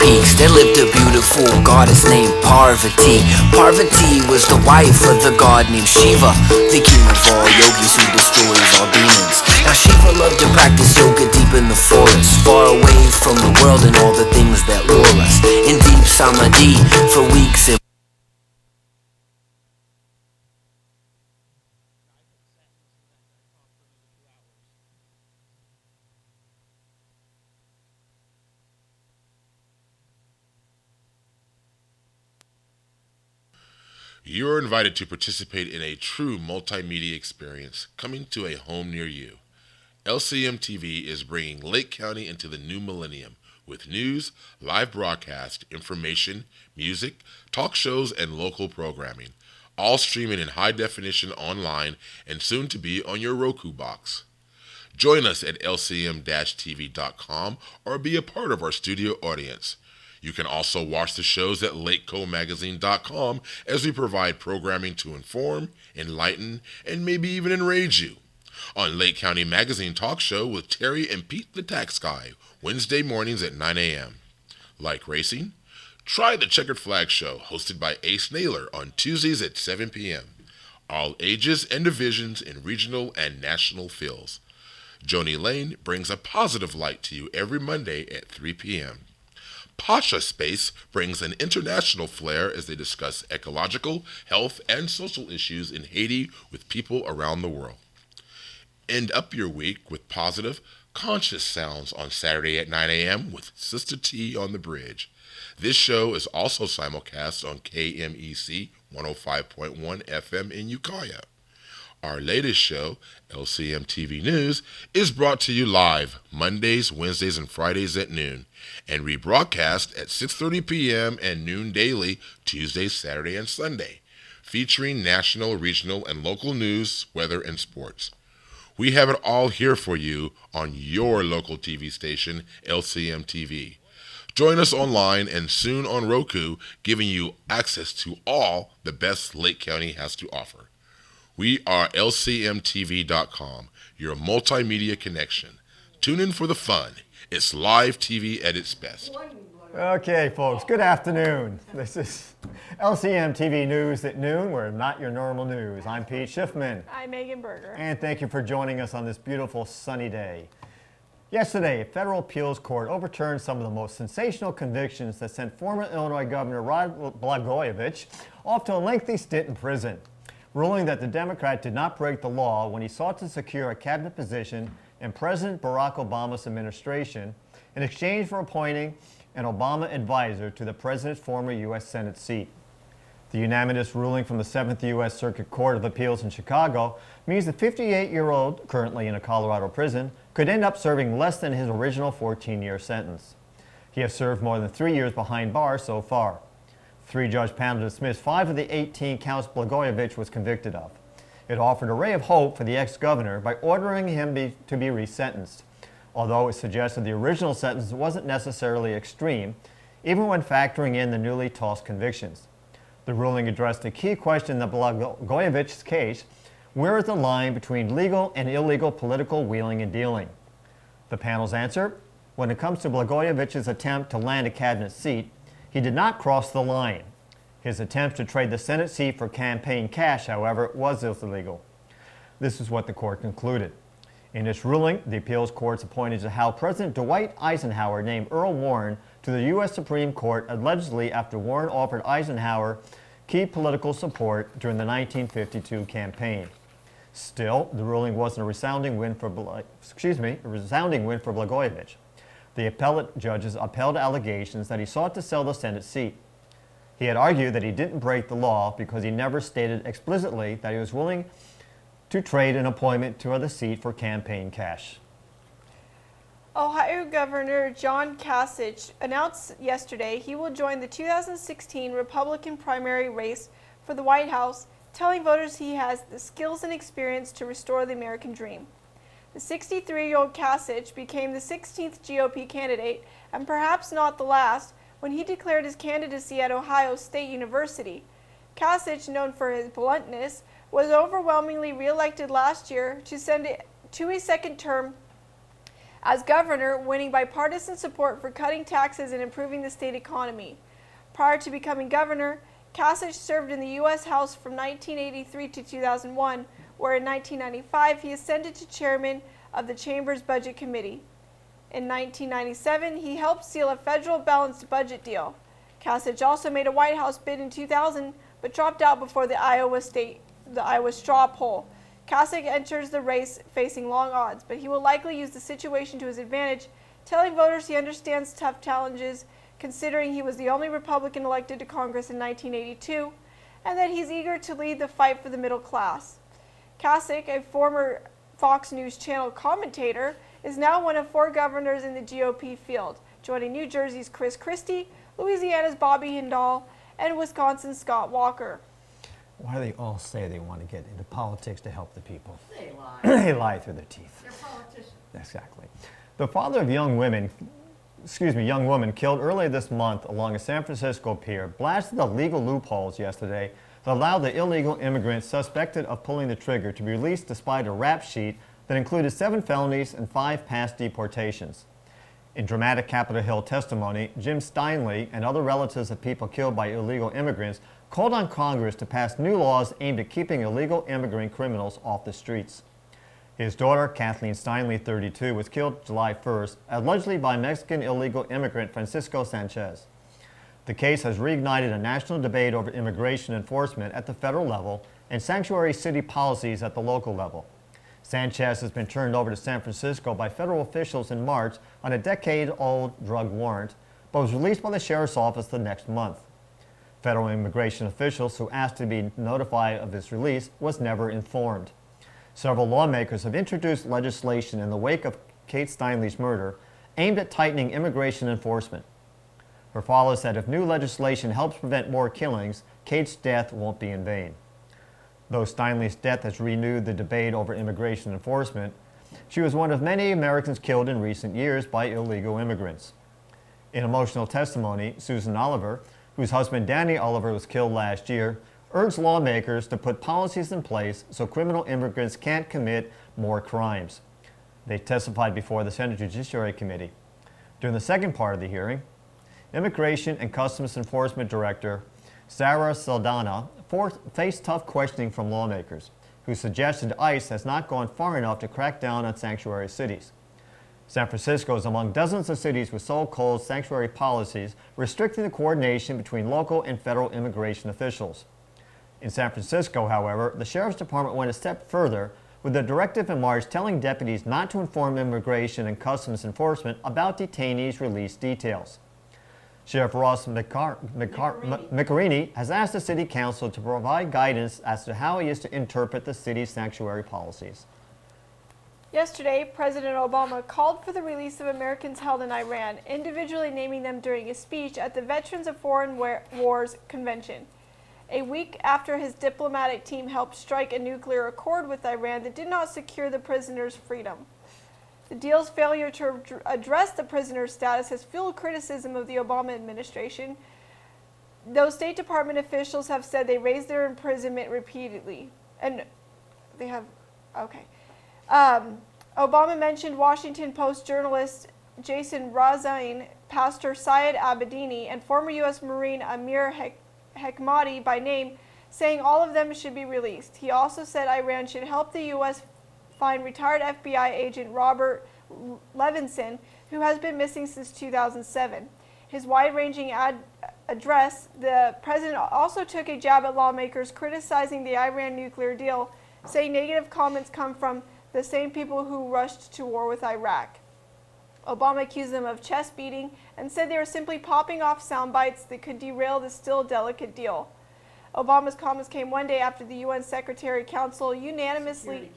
peaks. There lived a beautiful goddess named Parvati. Parvati was the wife of the god named Shiva, the king of all yogis who destroys all demons. Now Shiva loved to practice yoga deep in the forest, far away from the world and all the things that lure us. In deep samadhi for weeks and You are invited to participate in a true multimedia experience coming to a home near you. LCM TV is bringing Lake County into the new millennium with news, live broadcast, information, music, talk shows, and local programming, all streaming in high definition online and soon to be on your Roku box. Join us at lcm-tv.com or be a part of our studio audience. You can also watch the shows at lakecomagazine.com as we provide programming to inform, enlighten, and maybe even enrage you. On Lake County Magazine Talk Show with Terry and Pete the Tax Guy, Wednesday mornings at 9 a.m. Like racing? Try the Checkered Flag Show, hosted by Ace Naylor on Tuesdays at 7 p.m. All ages and divisions in regional and national fields. Joni Lane brings a positive light to you every Monday at 3 p.m. Pasha Space brings an international flair as they discuss ecological, health, and social issues in Haiti with people around the world. End up your week with positive, conscious sounds on Saturday at 9 a.m. with Sister T on the Bridge. This show is also simulcast on KMEC 105.1 FM in Ukiah. Our latest show, LCM TV News, is brought to you live Mondays, Wednesdays, and Fridays at noon, and rebroadcast at 6:30 p.m. and noon daily, Tuesday, Saturday, and Sunday, featuring national, regional, and local news, weather, and sports. We have it all here for you on your local TV station, LCM TV. Join us online and soon on Roku, giving you access to all the best Lake County has to offer. We are LCMTV.com, your multimedia connection. Tune in for the fun. It's live TV at its best. Okay, folks, good afternoon. This is LCM TV News at noon. We're not your normal news. I'm Pete Schiffman. I'm Megan Berger. And thank you for joining us on this beautiful sunny day. Yesterday, a federal appeals court overturned some of the most sensational convictions that sent former Illinois Governor Rod Blagojevich off to a lengthy stint in prison, ruling that the Democrat did not break the law when he sought to secure a cabinet position in President Barack Obama's administration in exchange for appointing an Obama advisor to the president's former U.S. Senate seat. The unanimous ruling from the 7th U.S. Circuit Court of Appeals in Chicago means the 58-year-old, currently in a Colorado prison, could end up serving less than his original 14-year sentence. He has served more than 3 years behind bars so far. The three-judge panel dismissed 5 of the 18 counts Blagojevich was convicted of. It offered a ray of hope for the ex-governor by ordering him to be resentenced, although it suggested the original sentence wasn't necessarily extreme, even when factoring in the newly tossed convictions. The ruling addressed a key question in Blagojevich's case: where is the line between legal and illegal political wheeling and dealing? The panel's answer: when it comes to Blagojevich's attempt to land a cabinet seat, he did not cross the line. His attempt to trade the Senate seat for campaign cash, however, was illegal. This is what the court concluded. In its ruling, the appeals courts appointed to how President Dwight Eisenhower named Earl Warren to the U.S. Supreme Court allegedly after Warren offered Eisenhower key political support during the 1952 campaign. Still, the ruling wasn't a resounding win for Blagojevich. The appellate judges upheld allegations that he sought to sell the Senate seat. He had argued that he didn't break the law because he never stated explicitly that he was willing to trade an appointment to the seat for campaign cash. Ohio Governor John Kasich announced yesterday he will join the 2016 Republican primary race for the White House, telling voters he has the skills and experience to restore the American dream. The 63-year-old Kasich became the 16th GOP candidate, and perhaps not the last, when he declared his candidacy at Ohio State University. Kasich, known for his bluntness, was overwhelmingly reelected last year to a second term as governor, winning bipartisan support for cutting taxes and improving the state economy. Prior to becoming governor, Kasich served in the U.S. House from 1983 to 2001, where in 1995 he ascended to chairman of the Chamber's Budget Committee. In 1997, he helped seal a federal balanced budget deal. Kasich also made a White House bid in 2000, but dropped out before the Iowa straw poll. Kasich enters the race facing long odds, but he will likely use the situation to his advantage, telling voters he understands tough challenges, considering he was the only Republican elected to Congress in 1982, and that he's eager to lead the fight for the middle class. Kasich, a former Fox News Channel commentator, is now one of 4 governors in the GOP field, joining New Jersey's Chris Christie, Louisiana's Bobby Hindall, and Wisconsin's Scott Walker. Why do they all say they want to get into politics to help the people? They lie. They lie through their teeth. They're politicians. Exactly. The father of young woman killed earlier this month along a San Francisco pier blasted the legal loopholes yesterday that allowed the illegal immigrant suspected of pulling the trigger to be released despite a rap sheet that included 7 felonies and 5 past deportations. In dramatic Capitol Hill testimony, Jim Steinle and other relatives of people killed by illegal immigrants called on Congress to pass new laws aimed at keeping illegal immigrant criminals off the streets. His daughter, Kathleen Steinle, 32, was killed July 1st, allegedly by Mexican illegal immigrant Francisco Sanchez. The case has reignited a national debate over immigration enforcement at the federal level and sanctuary city policies at the local level. Sanchez has been turned over to San Francisco by federal officials in March on a decade-old drug warrant, but was released by the sheriff's office the next month. Federal immigration officials who asked to be notified of his release was never informed. Several lawmakers have introduced legislation in the wake of Kate Steinle's murder aimed at tightening immigration enforcement. Her father said if new legislation helps prevent more killings, Kate's death won't be in vain. Though Steinle's death has renewed the debate over immigration enforcement, she was one of many Americans killed in recent years by illegal immigrants. In emotional testimony, Susan Oliver, whose husband Danny Oliver was killed last year, urged lawmakers to put policies in place so criminal immigrants can't commit more crimes. They testified before the Senate Judiciary Committee. During the second part of the hearing, Immigration and Customs Enforcement Director Sarah Saldana faced tough questioning from lawmakers, who suggested ICE has not gone far enough to crack down on sanctuary cities. San Francisco is among dozens of cities with so-called sanctuary policies restricting the coordination between local and federal immigration officials. In San Francisco, however, the Sheriff's Department went a step further with a directive in March telling deputies not to inform Immigration and Customs Enforcement about detainees' release details. Sheriff Ross McCarini has asked the City Council to provide guidance as to how he is to interpret the city's sanctuary policies. Yesterday, President Obama called for the release of Americans held in Iran, individually naming them during a speech at the Veterans of Foreign Wars Convention. A week after his diplomatic team helped strike a nuclear accord with Iran that did not secure the prisoners' freedom. The deal's failure to address the prisoner's status has fueled criticism of the Obama administration, though State Department officials have said they raised their imprisonment repeatedly. And they have, okay. Obama mentioned Washington Post journalist Jason Razain, Pastor Syed Abedini, and former U.S. Marine Amir Hekmati by name, saying all of them should be released. He also said Iran should help the U.S. find retired FBI agent Robert Levinson, who has been missing since 2007. His wide-ranging address, the president also took a jab at lawmakers criticizing the Iran nuclear deal, saying negative comments come from the same people who rushed to war with Iraq. Obama accused them of chest beating and said they were simply popping off sound bites that could derail the still delicate deal. Obama's comments came one day after the UN Security Council unanimously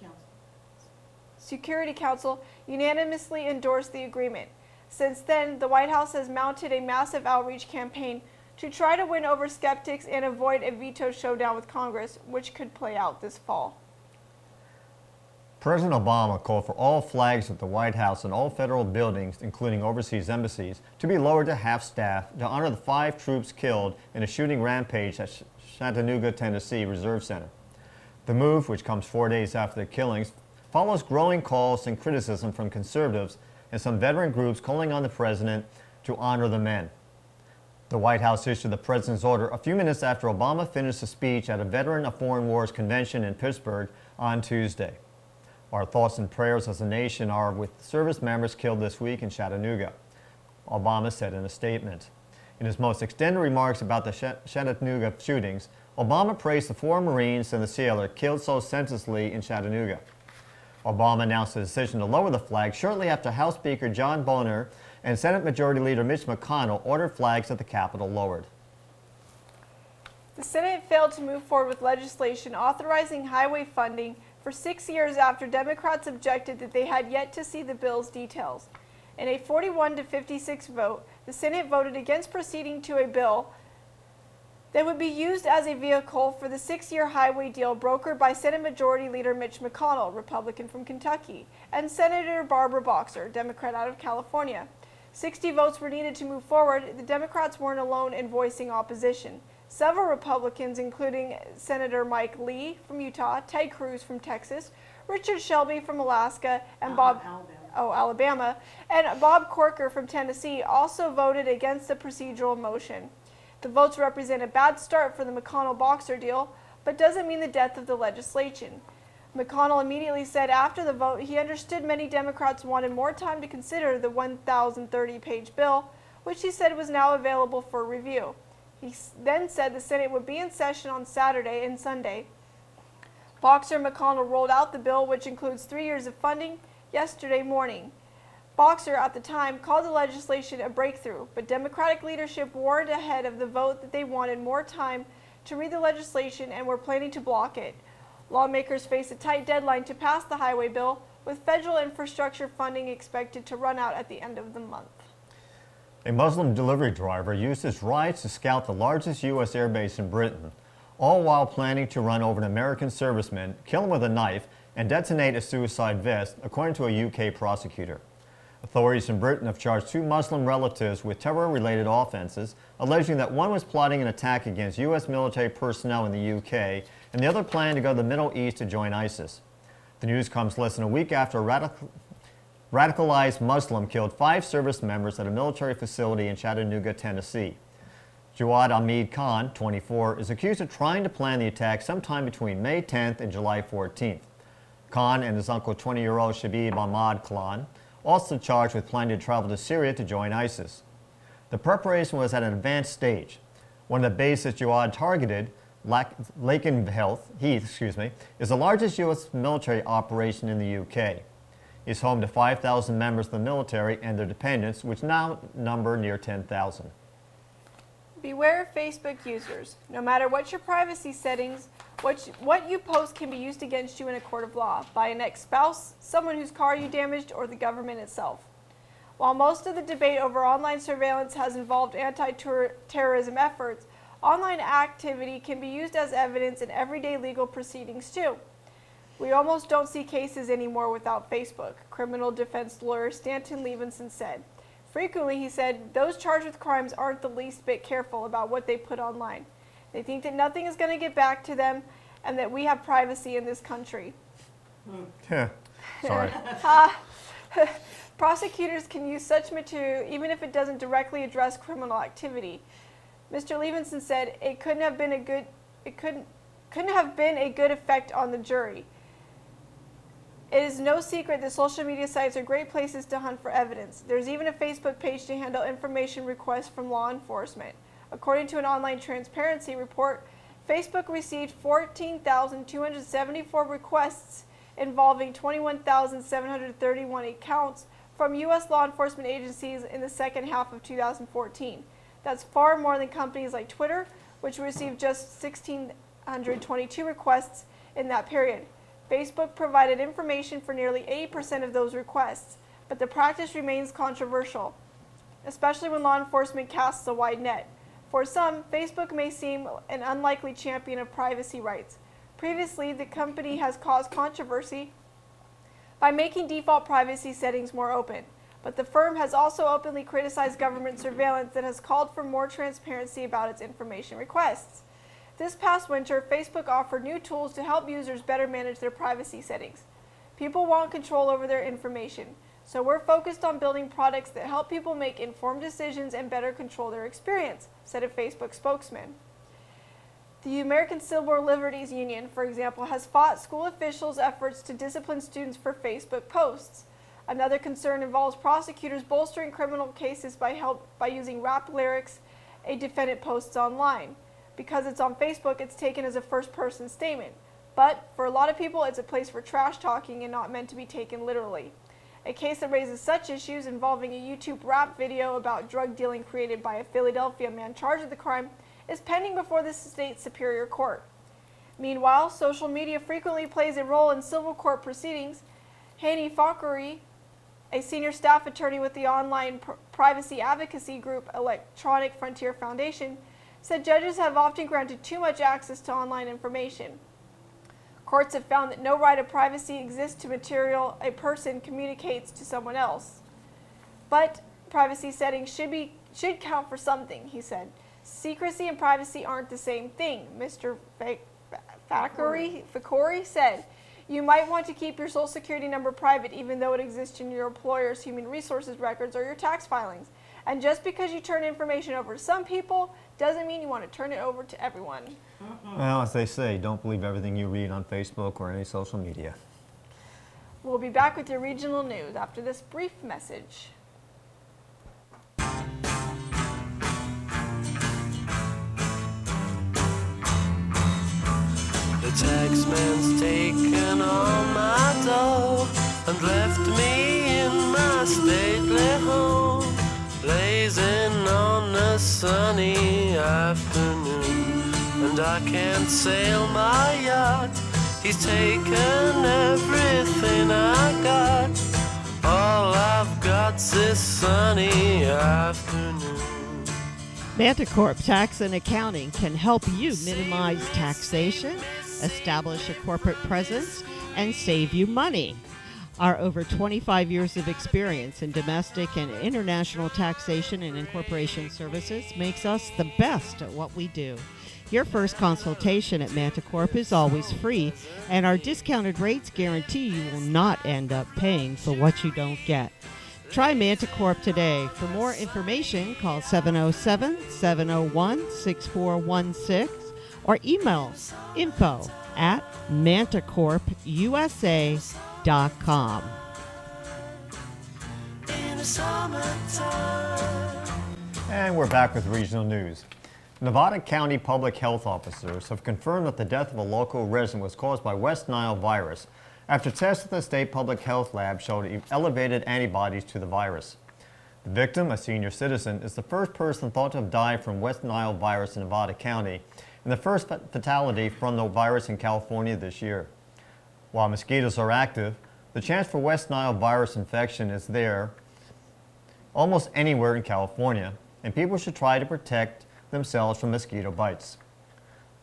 endorsed the agreement. Since then, the White House has mounted a massive outreach campaign to try to win over skeptics and avoid a veto showdown with Congress, which could play out this fall. President Obama called for all flags at the White House and all federal buildings, including overseas embassies, to be lowered to half-staff to honor the 5 troops killed in a shooting rampage at Chattanooga, Tennessee Reserve Center. The move, which comes 4 days after the killings, follows growing calls and criticism from conservatives and some veteran groups calling on the president to honor the men. The White House issued the president's order a few minutes after Obama finished a speech at a Veteran of Foreign Wars convention in Pittsburgh on Tuesday. Our thoughts and prayers as a nation are with service members killed this week in Chattanooga, Obama said in a statement. In his most extended remarks about the Chattanooga shootings, Obama praised the 4 Marines and the sailor killed so senselessly in Chattanooga. Obama announced a decision to lower the flag shortly after House Speaker John Boehner and Senate Majority Leader Mitch McConnell ordered flags at the Capitol lowered. The Senate failed to move forward with legislation authorizing highway funding for 6 years after Democrats objected that they had yet to see the bill's details. In a 41-56 vote, the Senate voted against proceeding to a bill that would be used as a vehicle for the 6-year highway deal brokered by Senate Majority Leader Mitch McConnell, Republican from Kentucky, and Senator Barbara Boxer, Democrat out of California. 60 votes were needed to move forward. The Democrats weren't alone in voicing opposition. Several Republicans, including Senator Mike Lee from Utah, Ted Cruz from Texas, Richard Shelby from Alaska, and Alabama, and Bob Corker from Tennessee also voted against the procedural motion. The votes represent a bad start for the McConnell-Boxer deal, but doesn't mean the death of the legislation. McConnell immediately said after the vote he understood many Democrats wanted more time to consider the 1,030-page bill, which he said was now available for review. He then said the Senate would be in session on Saturday and Sunday. Boxer and McConnell rolled out the bill, which includes 3 years of funding, yesterday morning. Boxer, at the time, called the legislation a breakthrough, but Democratic leadership warned ahead of the vote that they wanted more time to read the legislation and were planning to block it. Lawmakers face a tight deadline to pass the highway bill, with federal infrastructure funding expected to run out at the end of the month. A Muslim delivery driver used his rides to scout the largest U.S. airbase in Britain, all while planning to run over an American serviceman, kill him with a knife, and detonate a suicide vest, according to a UK prosecutor. Authorities in Britain have charged 2 Muslim relatives with terror-related offenses, alleging that one was plotting an attack against U.S. military personnel in the UK, and the other planned to go to the Middle East to join ISIS. The news comes less than a week after a radicalized Muslim killed 5 service members at a military facility in Chattanooga, Tennessee. Jawad Ahmed Khan, 24, is accused of trying to plan the attack sometime between May 10th and July 14th. Khan and his uncle, 20-year-old Shabib Ahmad Khan, also charged with planning to travel to Syria to join ISIS. The preparation was at an advanced stage. One of the bases Jawad targeted, Laken Heath, is the largest U.S. military operation in the UK. It's home to 5,000 members of the military and their dependents, which now number near 10,000. Beware Facebook users. No matter what your privacy settings, what you post can be used against you in a court of law by an ex-spouse, someone whose car you damaged, or the government itself. While most of the debate over online surveillance has involved anti-terrorism efforts, online activity can be used as evidence in everyday legal proceedings too. We almost don't see cases anymore without Facebook, criminal defense lawyer Stanton Levinson said. Frequently, he said, those charged with crimes aren't the least bit careful about what they put online. They think that nothing is going to get back to them and that we have privacy in this country. Sorry. Prosecutors can use such material even if it doesn't directly address criminal activity. Mr. Levinson said it couldn't have been a good effect on the jury. It is no secret that social media sites are great places to hunt for evidence. There's even a Facebook page to handle information requests from law enforcement. According to an online transparency report, Facebook received 14,274 requests involving 21,731 accounts from U.S. law enforcement agencies in the second half of 2014. That's far more than companies like Twitter, which received just 1,622 requests in that period. Facebook provided information for nearly 80% of those requests, but the practice remains controversial, especially when law enforcement casts a wide net. For some, Facebook may seem an unlikely champion of privacy rights. Previously, the company has caused controversy by making default privacy settings more open, but the firm has also openly criticized government surveillance and has called for more transparency about its information requests. This past winter, Facebook offered new tools to help users better manage their privacy settings. People want control over their information. So we're focused on building products that help people make informed decisions and better control their experience, said a Facebook spokesman. The American Civil Liberties Union, for example, has fought school officials' efforts to discipline students for Facebook posts. Another concern involves prosecutors bolstering criminal cases by using rap lyrics a defendant posts online. Because it's on Facebook, it's taken as a first-person statement. But for a lot of people, it's a place for trash talking and not meant to be taken literally. A case that raises such issues involving a YouTube rap video about drug dealing created by a Philadelphia man charged with the crime is pending before the state superior court. Meanwhile, social media frequently plays a role in civil court proceedings. Hani Fakhoury, a senior staff attorney with the online privacy advocacy group Electronic Frontier Foundation, said judges have often granted too much access to online information. Courts have found that no right of privacy exists to material a person communicates to someone else. But privacy settings should count for something, he said. Secrecy and privacy aren't the same thing, Mr. Fakhoury said. You might want to keep your social security number private even though it exists in your employer's human resources records or your tax filings. And just because you turn information over to some people doesn't mean you want to turn it over to everyone. Well, as they say, don't believe everything you read on Facebook or any social media. We'll be back with your regional news after this brief message. The taxman's taken all my dough and left me in my stately home, blazing on a sunny afternoon. And I can't sail my yacht, he's taken everything I got. All I've got's this sunny afternoon. Manticorp Tax and Accounting can help you minimize taxation, establish a corporate presence, and save you money. Our over 25 years of experience in domestic and international taxation and incorporation services makes us the best at what we do. Your first consultation at Manticorp is always free, and our discounted rates guarantee you will not end up paying for what you don't get. Try Manticorp today. For more information, call 707-701-6416 or email info@manticorpusa.com. And we're back with regional news. Nevada County public health officers have confirmed that the death of a local resident was caused by West Nile virus after tests at the state public health lab showed elevated antibodies to the virus. The victim, a senior citizen, is the first person thought to have died from West Nile virus in Nevada County and the first fatality from the virus in California this year. While mosquitoes are active, the chance for West Nile virus infection is there almost anywhere in California, and people should try to protect themselves from mosquito bites.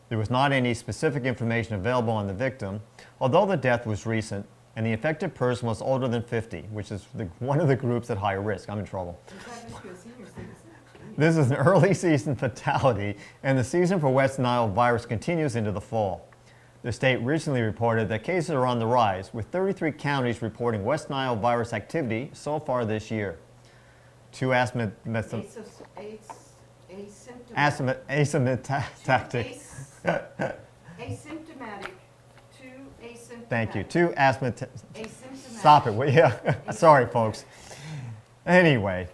There was not any specific information available on the victim, although the death was recent and the affected person was older than 50, which is one of the groups at high risk. I'm in trouble. This is an early season fatality, and the season for West Nile virus continues into the fall. The state recently reported that cases are on the rise, with 33 counties reporting West Nile virus activity so far this year. Two asymptomatic. Asymptomatic to asymptomatic. Thank you. Two asymptomatic. Stop it. Well, yeah. Sorry, folks. Anyway,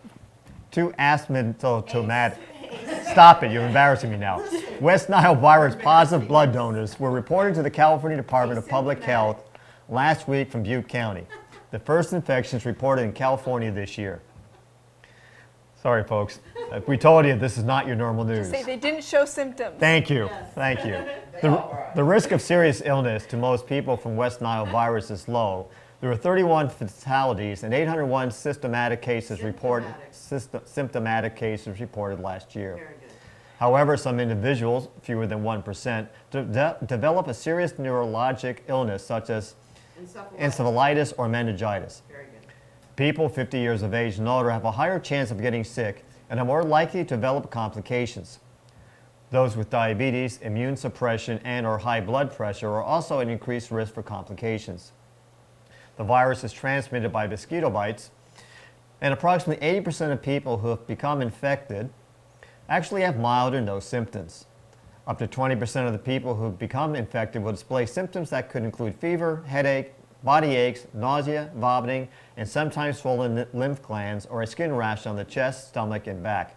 two asymptomatic. Stop it. You're embarrassing me now. West Nile virus positive blood donors were reported to the California Department of Public Health last week from Butte County. The first infections reported in California this year. Sorry, folks. We told you this is not your normal news. Just say they didn't show symptoms. Thank you. Thank you. The risk of serious illness to most people from West Nile virus is low. There were 31 fatalities and 801 symptomatic cases reported last year. However, some individuals, fewer than 1%, develop a serious neurologic illness such as encephalitis or meningitis. People 50 years of age and older have a higher chance of getting sick and are more likely to develop complications. Those with diabetes, immune suppression, and/or high blood pressure are also at increased risk for complications. The virus is transmitted by mosquito bites, And approximately 80% of people who have become infected actually have mild or no symptoms. Up to 20% of the people who have become infected will display symptoms that could include fever, headache, body aches, nausea, vomiting, and sometimes swollen lymph glands or a skin rash on the chest, stomach, and back.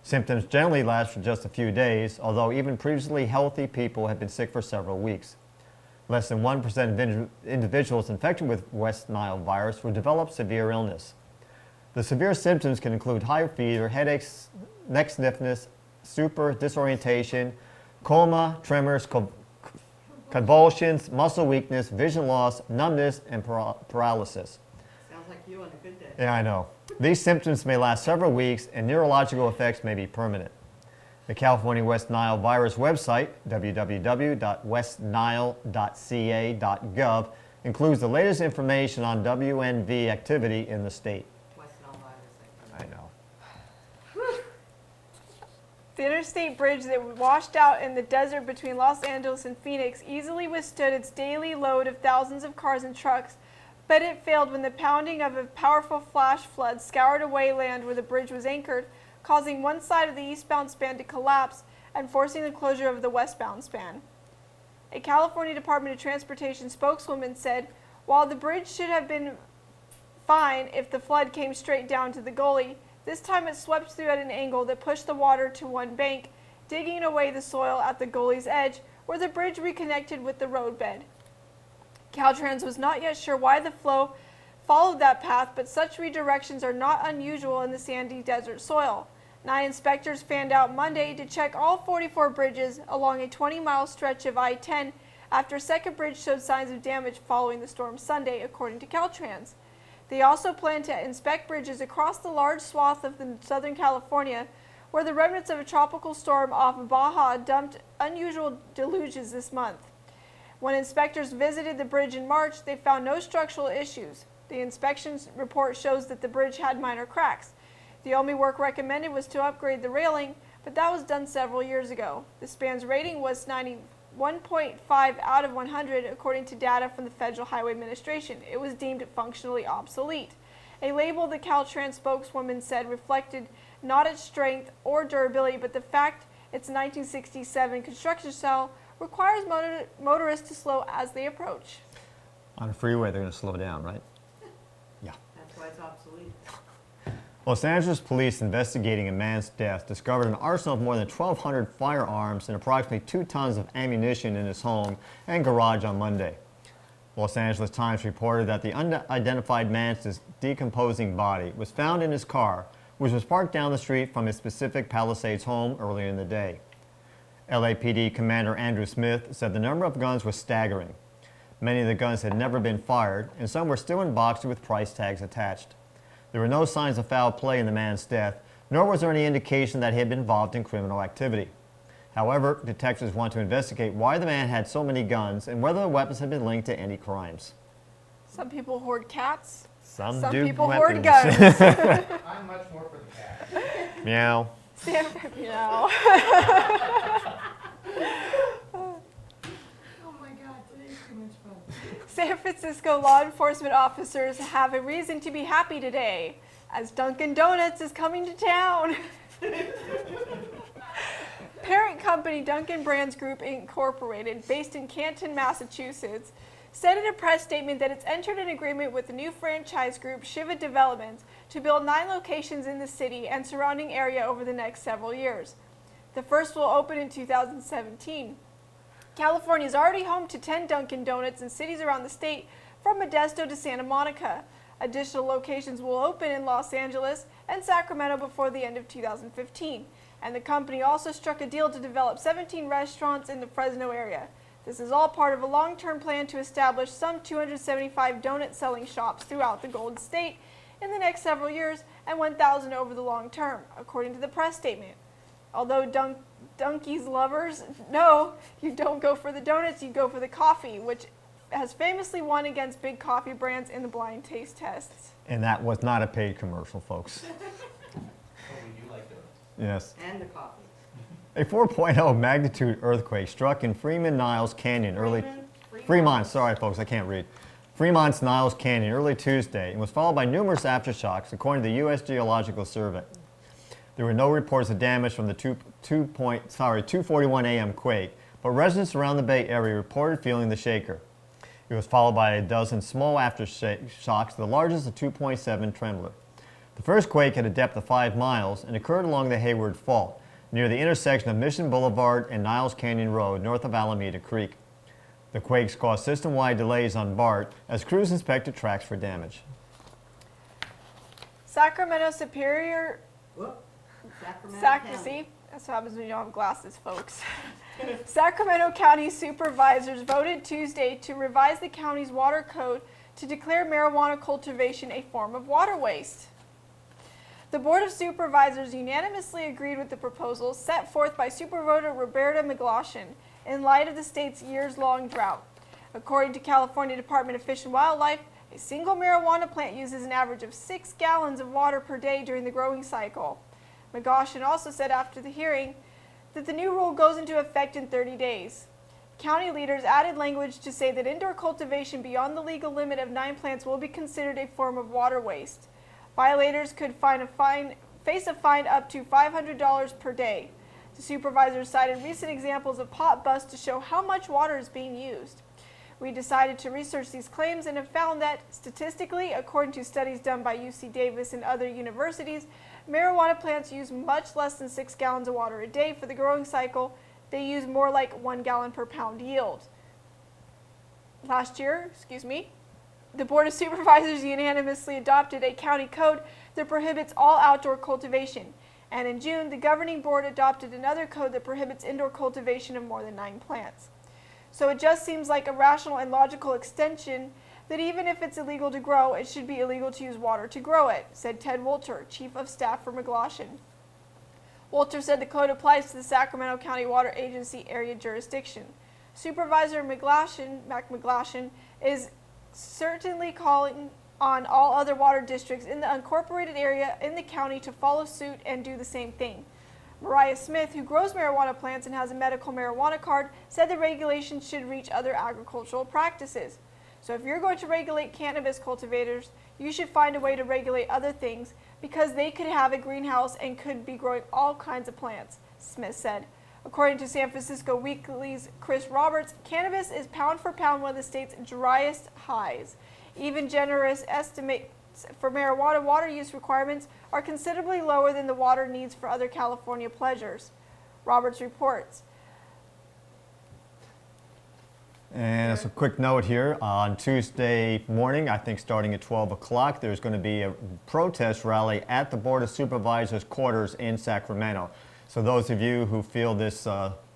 Symptoms generally last for just a few days, although even previously healthy people have been sick for several weeks. Less than 1% of individuals infected with West Nile virus will develop severe illness. The severe symptoms can include high fever, headaches, neck stiffness, stupor, disorientation, coma, tremors, convulsions, muscle weakness, vision loss, numbness, and paralysis. Sounds like you on a good day. Yeah, I know. These symptoms may last several weeks, and neurological effects may be permanent. The California West Nile virus website, www.westnile.ca.gov, includes the latest information on WNV activity in the state. West Nile virus. I know. The interstate bridge that washed out in the desert between Los Angeles and Phoenix easily withstood its daily load of thousands of cars and trucks, but it failed when the pounding of a powerful flash flood scoured away land where the bridge was anchored, causing one side of the eastbound span to collapse and forcing the closure of the westbound span. A California Department of Transportation spokeswoman said, while the bridge should have been fine if the flood came straight down to the gully, this time it swept through at an angle that pushed the water to one bank, digging away the soil at the gully's edge, where the bridge reconnected with the roadbed. Caltrans was not yet sure why the flow followed that path, but such redirections are not unusual in the sandy desert soil. 9 inspectors fanned out Monday to check all 44 bridges along a 20-mile stretch of I-10 after a second bridge showed signs of damage following the storm Sunday, according to Caltrans. They also plan to inspect bridges across the large swath of Southern California, where the remnants of a tropical storm off Baja dumped unusual deluges this month. When inspectors visited the bridge in March, they found no structural issues. The inspection report shows that the bridge had minor cracks. The only work recommended was to upgrade the railing, but that was done several years ago. The span's rating was 91.5 out of 100, according to data from the Federal Highway Administration. It was deemed functionally obsolete. A label the Caltrans spokeswoman said reflected not its strength or durability, but the fact its 1967 construction style requires motorists to slow as they approach. On a freeway, they're going to slow down, right? Yeah. That's why it's obsolete. Los Angeles police investigating a man's death discovered an arsenal of more than 1,200 firearms and approximately 2 tons of ammunition in his home and garage on Monday. Los Angeles Times reported that the unidentified man's decomposing body was found in his car, which was parked down the street from his Pacific Palisades home earlier in the day. LAPD Commander Andrew Smith said the number of guns was staggering. Many of the guns had never been fired, and some were still in boxes with price tags attached. There were no signs of foul play in the man's death, nor was there any indication that he had been involved in criminal activity. However, detectives want to investigate why the man had so many guns and whether the weapons had been linked to any crimes. Some people hoard cats. Some people weapons. hoard guns. I'm much more for the cat. Meow. Meow. Oh my God, today's too much fun. San Francisco law enforcement officers have a reason to be happy today, as Dunkin' Donuts is coming to town. Parent company Dunkin' Brands Group Incorporated, based in Canton, Massachusetts, said in a press statement that it's entered an agreement with the new franchise group Shiva Developments to build 9 locations in the city and surrounding area over the next several years. The first will open in 2017. California is already home to 10 Dunkin' Donuts in cities around the state, from Modesto to Santa Monica. Additional locations will open in Los Angeles and Sacramento before the end of 2015. And the company also struck a deal to develop 17 restaurants in the Fresno area. This is all part of a long-term plan to establish some 275 donut selling shops throughout the Golden State in the next several years and 1,000 over the long term, according to the press statement. Although Dunkies lovers know you don't go for the donuts, you go for the coffee, which has famously won against big coffee brands in the blind taste tests. And that was not a paid commercial, folks. Oh, we do like donuts. Yes. And the coffee. A 4.0 magnitude earthquake struck in Fremont Niles Canyon Fremont, sorry folks, I can't read. Fremont's Niles Canyon early Tuesday and was followed by numerous aftershocks, according to the U.S. Geological Survey. There were no reports of damage from the 2:41 a.m. quake, but residents around the Bay Area reported feeling the shaker. It was followed by a dozen small aftershocks, the largest a 2.7 tremor. The first quake had a depth of 5 miles and occurred along the Hayward Fault, near the intersection of Mission Boulevard and Niles Canyon Road, north of Alameda Creek. The quakes caused system-wide delays on BART as crews inspected tracks for damage. Sacramento Superior... Sacramento See, that's what happens when you don't have glasses, folks. Sacramento County supervisors voted Tuesday to revise the county's water code to declare marijuana cultivation a form of water waste. The Board of Supervisors unanimously agreed with the proposal set forth by Supervoter Roberta McGlashan in light of the state's years-long drought. According to California Department of Fish and Wildlife, a single marijuana plant uses an average of 6 gallons of water per day during the growing cycle. McGlashan also said after the hearing that the new rule goes into effect in 30 days. County leaders added language to say that indoor cultivation beyond the legal limit of 9 plants will be considered a form of water waste. Violators could face a fine up to $500 per day. The supervisors cited recent examples of pot busts to show how much water is being used. We decided to research these claims and have found that, statistically, according to studies done by UC Davis and other universities, marijuana plants use much less than 6 gallons of water a day for the growing cycle. They use more like 1 gallon per pound yield. Last year, the Board of Supervisors unanimously adopted a county code that prohibits all outdoor cultivation. And in June, the governing board adopted another code that prohibits indoor cultivation of more than 9 plants. So it just seems like a rational and logical extension that even if it's illegal to grow, it should be illegal to use water to grow it, said Ted Wolter, Chief of Staff for McGlashan. Wolter said the code applies to the Sacramento County Water Agency area jurisdiction. Supervisor McGlashan is certainly calling on all other water districts in the unincorporated area in the county to follow suit and do the same thing. Mariah Smith, who grows marijuana plants and has a medical marijuana card, said the regulations should reach other agricultural practices. So if you're going to regulate cannabis cultivators, you should find a way to regulate other things because they could have a greenhouse and could be growing all kinds of plants, Smith said. According to San Francisco Weekly's Chris Roberts, cannabis is pound for pound one of the state's driest highs. Even generous estimates for marijuana water use requirements are considerably lower than the water needs for other California pleasures. Roberts reports. And as a quick note here, on Tuesday morning, I think starting at 12 o'clock, there's going to be a protest rally at the Board of Supervisors quarters in Sacramento. So those of you who feel this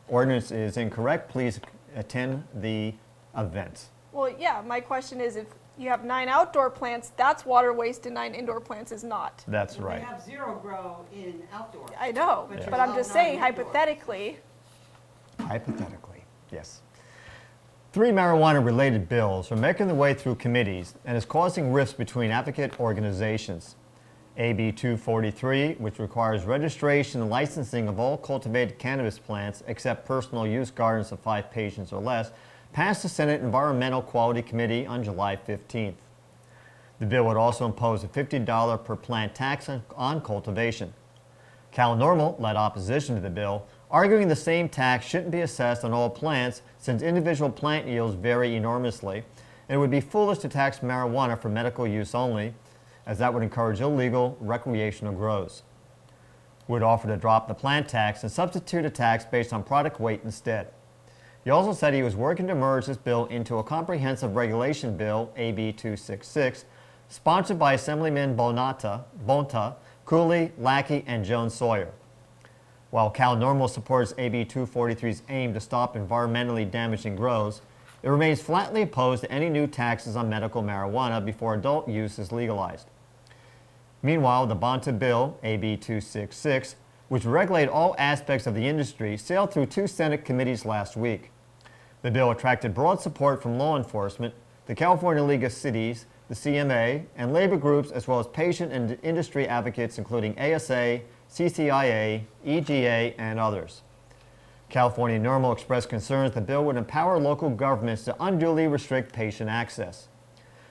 ordinance is incorrect, please attend the event. Well, yeah, my question is if you have 9 outdoor plants, that's water waste and 9 indoor plants is not. That's right. They have 0 grow in outdoor. I know, But but I'm just saying hypothetically. Hypothetically, yes. 3 marijuana-related bills are making their way through committees and is causing rifts between advocate organizations. AB 243, which requires registration and licensing of all cultivated cannabis plants except personal use gardens of 5 patients or less, passed the Senate Environmental Quality Committee on July 15th. The bill would also impose a $50 per plant tax on cultivation. Cal Normal led opposition to the bill, arguing the same tax shouldn't be assessed on all plants since individual plant yields vary enormously, and it would be foolish to tax marijuana for medical use only, as that would encourage illegal recreational grows. Wood offered to drop the plant tax and substitute a tax based on product weight instead. He also said he was working to merge this bill into a comprehensive regulation bill, AB 266, sponsored by Assemblymen Bonta, Cooley, Lackey, and Jones Sawyer. While Cal Normal supports AB 243's aim to stop environmentally damaging grows, it remains flatly opposed to any new taxes on medical marijuana before adult use is legalized. Meanwhile, the Bonta bill, AB 266, which would regulate all aspects of the industry, sailed through 2 Senate committees last week. The bill attracted broad support from law enforcement, the California League of Cities, the CMA, and labor groups, as well as patient and industry advocates including ASA, CCIA, EGA, and others. California Normal expressed concerns the bill would empower local governments to unduly restrict patient access.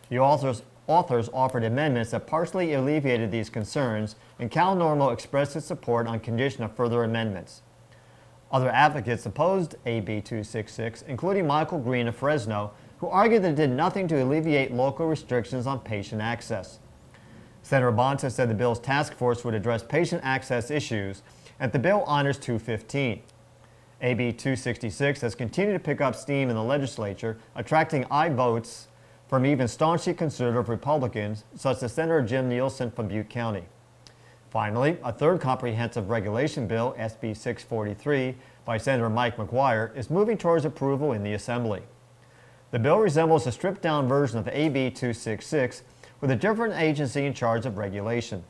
The authors offered amendments that partially alleviated these concerns, and CalNormal expressed its support on condition of further amendments. Other advocates opposed AB 266, including Michael Green of Fresno, who argued that it did nothing to alleviate local restrictions on patient access. Senator Bonta said the bill's task force would address patient access issues, and the bill honors 215. AB 266 has continued to pick up steam in the legislature, attracting aye votes from even staunchly conservative Republicans, such as Senator Jim Nielsen from Butte County. Finally, a third comprehensive regulation bill, SB 643, by Senator Mike McGuire, is moving towards approval in the Assembly. The bill resembles a stripped-down version of AB 266, with a different agency in charge of regulation.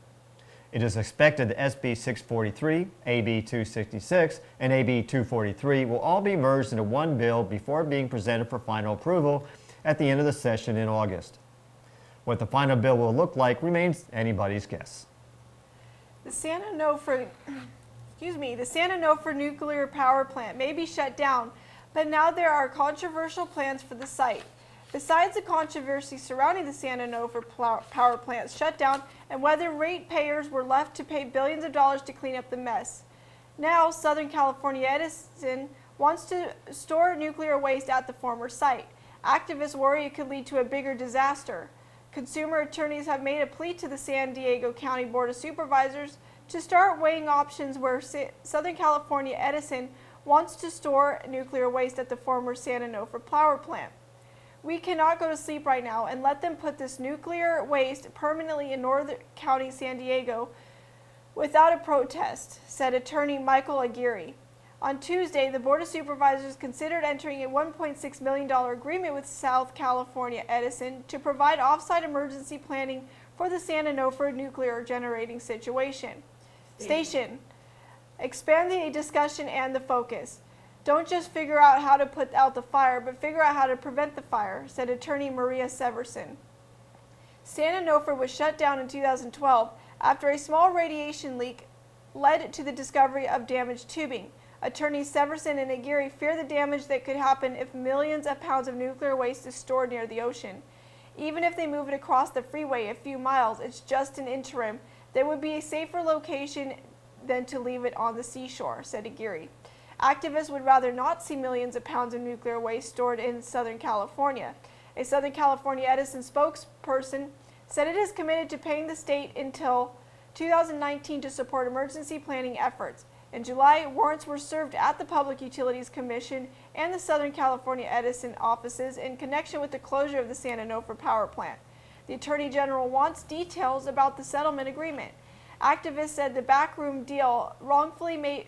It is expected that SB 643, AB 266, and AB 243 will all be merged into one bill before being presented for final approval at the end of the session in August. What the final bill will look like remains anybody's guess. The San Onofre nuclear power plant may be shut down, but now there are controversial plans for the site. Besides the controversy surrounding the San Onofre power plant's shutdown and whether ratepayers were left to pay billions of dollars to clean up the mess, now Southern California Edison wants to store nuclear waste at the former site. Activists worry it could lead to a bigger disaster. Consumer attorneys have made a plea to the San Diego County Board of Supervisors to start weighing options where Southern California Edison wants to store nuclear waste at the former San Onofre power plant. We cannot go to sleep right now and let them put this nuclear waste permanently in Northern County, San Diego, without a protest, said attorney Michael Aguirre. On Tuesday, the Board of Supervisors considered entering a $1.6 million agreement with South California Edison to provide off-site emergency planning for the San Onofre nuclear generating station. Expand the discussion and the focus. Don't just figure out how to put out the fire, but figure out how to prevent the fire, said attorney Maria Severson. San Onofre was shut down in 2012 after a small radiation leak led to the discovery of damaged tubing. Attorneys Severson and Aguirre fear the damage that could happen if millions of pounds of nuclear waste is stored near the ocean. Even if they move it across the freeway a few miles, it's just an interim. There would be a safer location than to leave it on the seashore, said Aguirre. Activists would rather not see millions of pounds of nuclear waste stored in Southern California. A Southern California Edison spokesperson said it is committed to paying the state until 2019 to support emergency planning efforts. In July, warrants were served at the Public Utilities Commission and the Southern California Edison offices in connection with the closure of the San Onofre power plant. The Attorney General wants details about the settlement agreement. Activists said the backroom deal wrongfully made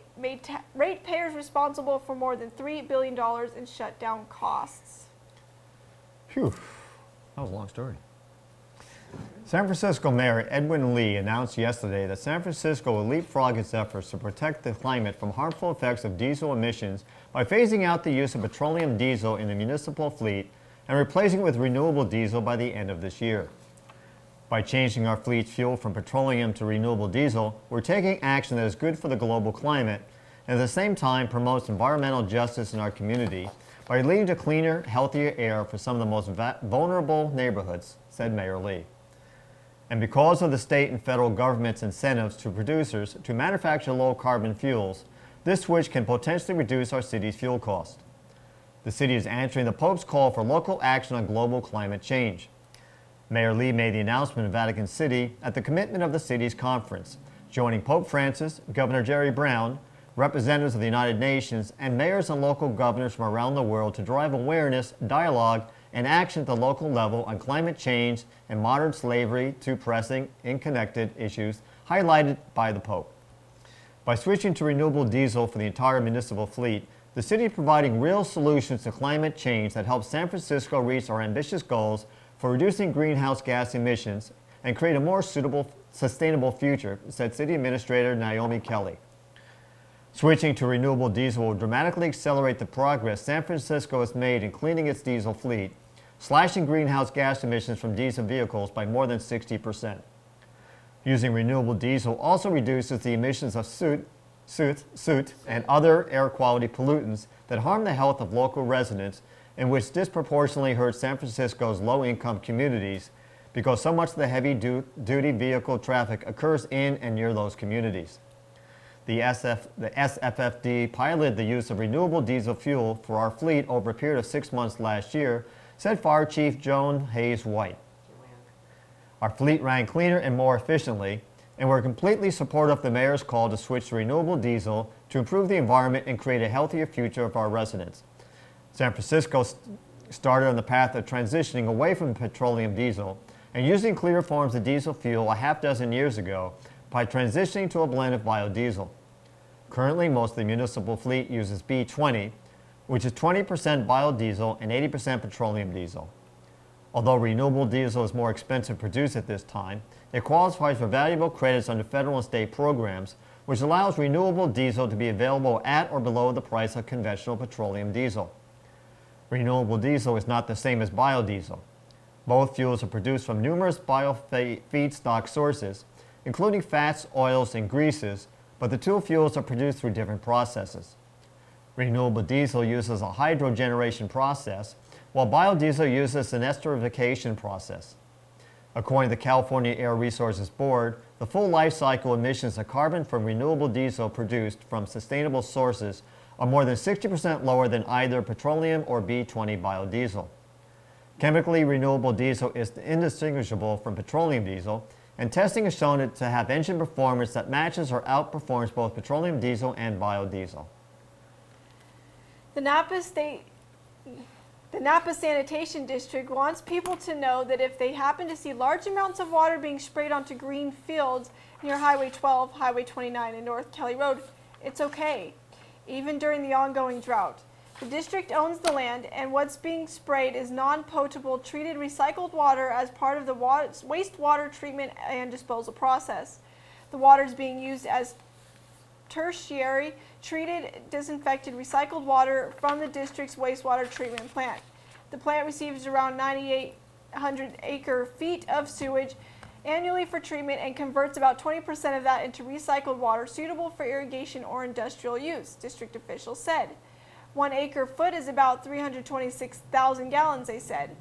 ratepayers responsible for more than $3 billion in shutdown costs. Phew, that was a long story. San Francisco Mayor Edwin Lee announced yesterday that San Francisco will leapfrog its efforts to protect the climate from harmful effects of diesel emissions by phasing out the use of petroleum diesel in the municipal fleet and replacing it with renewable diesel by the end of this year. By changing our fleet's fuel from petroleum to renewable diesel, we're taking action that is good for the global climate and at the same time promotes environmental justice in our community by leading to cleaner, healthier air for some of the most vulnerable neighborhoods, said Mayor Lee. And because of the state and federal government's incentives to producers to manufacture low-carbon fuels, this switch can potentially reduce our city's fuel cost. The city is answering the Pope's call for local action on global climate change. Mayor Lee made the announcement in Vatican City at the commitment of the city's conference, joining Pope Francis, Governor Jerry Brown, representatives of the United Nations, and mayors and local governors from around the world to drive awareness, dialogue, and action at the local level on climate change and modern slavery, two pressing, interconnected issues highlighted by the Pope. By switching to renewable diesel for the entire municipal fleet, the city is providing real solutions to climate change that help San Francisco reach our ambitious goals for reducing greenhouse gas emissions and create a more sustainable future, said City Administrator Naomi Kelly. Switching to renewable diesel will dramatically accelerate the progress San Francisco has made in cleaning its diesel fleet, slashing greenhouse gas emissions from diesel vehicles by more than 60%. Using renewable diesel also reduces the emissions of soot, and other air quality pollutants that harm the health of local residents and which disproportionately hurts San Francisco's low-income communities because so much of the heavy-duty vehicle traffic occurs in and near those communities. The SFFD piloted the use of renewable diesel fuel for our fleet over a period of 6 months last year, said Fire Chief Joan Hayes White. Our fleet ran cleaner and more efficiently, and we're completely supportive of the mayor's call to switch to renewable diesel to improve the environment and create a healthier future of our residents. San Francisco started on the path of transitioning away from petroleum diesel and using cleaner forms of diesel fuel a half dozen years ago by transitioning to a blend of biodiesel. Currently, most of the municipal fleet uses B20, which is 20% biodiesel and 80% petroleum diesel. Although renewable diesel is more expensive to produce at this time, it qualifies for valuable credits under federal and state programs, which allows renewable diesel to be available at or below the price of conventional petroleum diesel. Renewable diesel is not the same as biodiesel. Both fuels are produced from numerous biofeedstock sources, including fats, oils, and greases, but the two fuels are produced through different processes. Renewable diesel uses a hydrogenation process, while biodiesel uses an esterification process. According to the California Air Resources Board, the full life cycle emissions of carbon from renewable diesel produced from sustainable sources are more than 60% lower than either petroleum or B20 biodiesel. Chemically renewable diesel is indistinguishable from petroleum diesel, and testing has shown it to have engine performance that matches or outperforms both petroleum diesel and biodiesel. The Napa Sanitation District wants people to know that if they happen to see large amounts of water being sprayed onto green fields near Highway 12, Highway 29, and North Kelly Road, it's okay, even during the ongoing drought. The district owns the land, and what's being sprayed is non-potable treated recycled water as part of the wastewater treatment and disposal process. The water is being used as tertiary treated, disinfected, recycled water from the district's wastewater treatment plant. The plant receives around 9,800 acre-feet of sewage annually for treatment and converts about 20% of that into recycled water suitable for irrigation or industrial use, district officials said. 1 acre-foot is about 326,000 gallons, they said.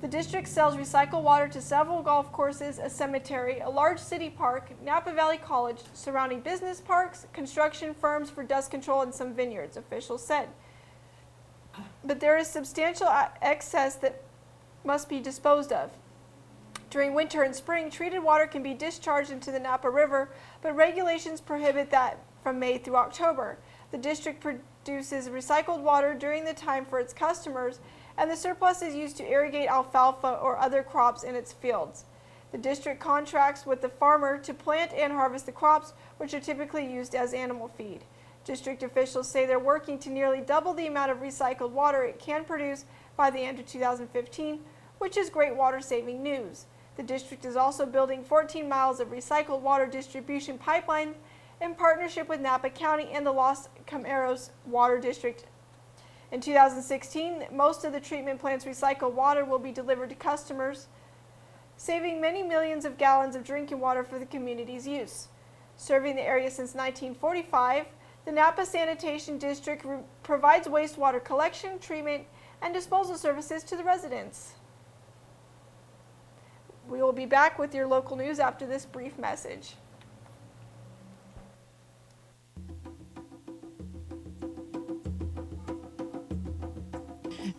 The district sells recycled water to several golf courses, a cemetery, a large city park, Napa Valley College, surrounding business parks, construction firms for dust control, and some vineyards, officials said. But there is substantial excess that must be disposed of. During winter and spring, treated water can be discharged into the Napa River, but regulations prohibit that from May through October. The district produces recycled water during the time for its customers, and the surplus is used to irrigate alfalfa or other crops in its fields. The district contracts with the farmer to plant and harvest the crops, which are typically used as animal feed. District officials say they're working to nearly double the amount of recycled water it can produce by the end of 2015, which is great water-saving news. The district is also building 14 miles of recycled water distribution pipeline in partnership with Napa County and the Los Cameros Water District. In 2016, most of the treatment plant's recycled water will be delivered to customers, saving many millions of gallons of drinking water for the community's use. Serving the area since 1945, the Napa Sanitation District provides wastewater collection, treatment, and disposal services to the residents. We will be back with your local news after this brief message.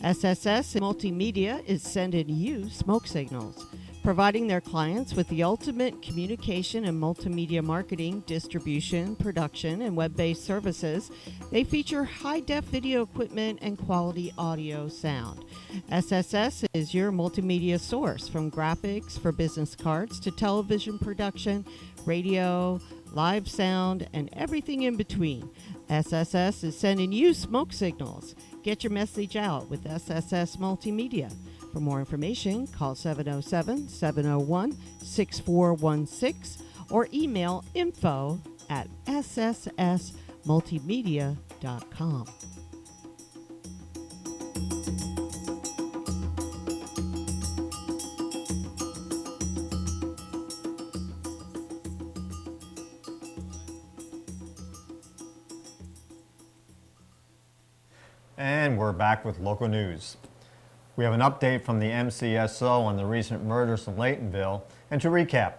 SSS Multimedia is sending you smoke signals, providing their clients with the ultimate communication and multimedia marketing, distribution, production, and web-based services. They feature high-def video equipment and quality audio sound. SSS is your multimedia source, from graphics for business cards to television production, radio, live sound, and everything in between. SSS is sending you smoke signals. Get your message out with SSS Multimedia. For more information, call 707-701-6416 or email info@sssmultimedia.com. And we're back with local news. We have an update from the MCSO on the recent murders in Laytonville. And to recap,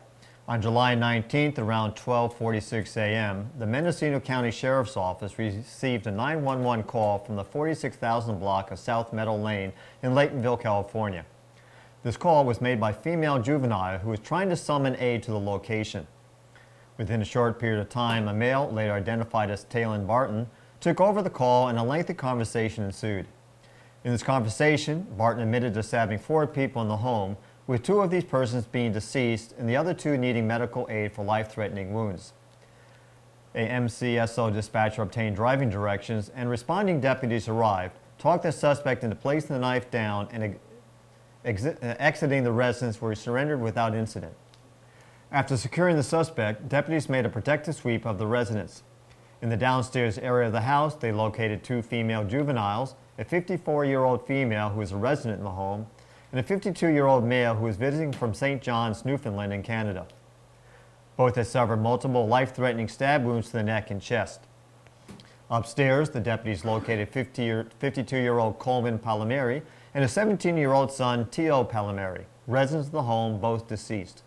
on July 19th, around 12:46 a.m., the Mendocino County Sheriff's Office received a 911 call from the 46,000 block of South Meadow Lane in Laytonville, California. This call was made by a female juvenile who was trying to summon aid to the location. Within a short period of time, a male, later identified as Talon Barton, took over the call and a lengthy conversation ensued. In this conversation, Barton admitted to stabbing 4 people in the home, with 2 of these persons being deceased and the other 2 needing medical aid for life-threatening wounds. A MCSO dispatcher obtained driving directions and responding deputies arrived, talked the suspect into placing the knife down and exiting the residence where he surrendered without incident. After securing the suspect, deputies made a protective sweep of the residence. In the downstairs area of the house, they located 2 female juveniles, a 54-year-old female who is a resident in the home, and a 52-year-old male who is visiting from St. John's, Newfoundland in Canada. Both had suffered multiple life-threatening stab wounds to the neck and chest. Upstairs, the deputies located 52-year-old Coleman Palmieri and a 17-year-old son, Tio Palmieri, residents of the home, both deceased.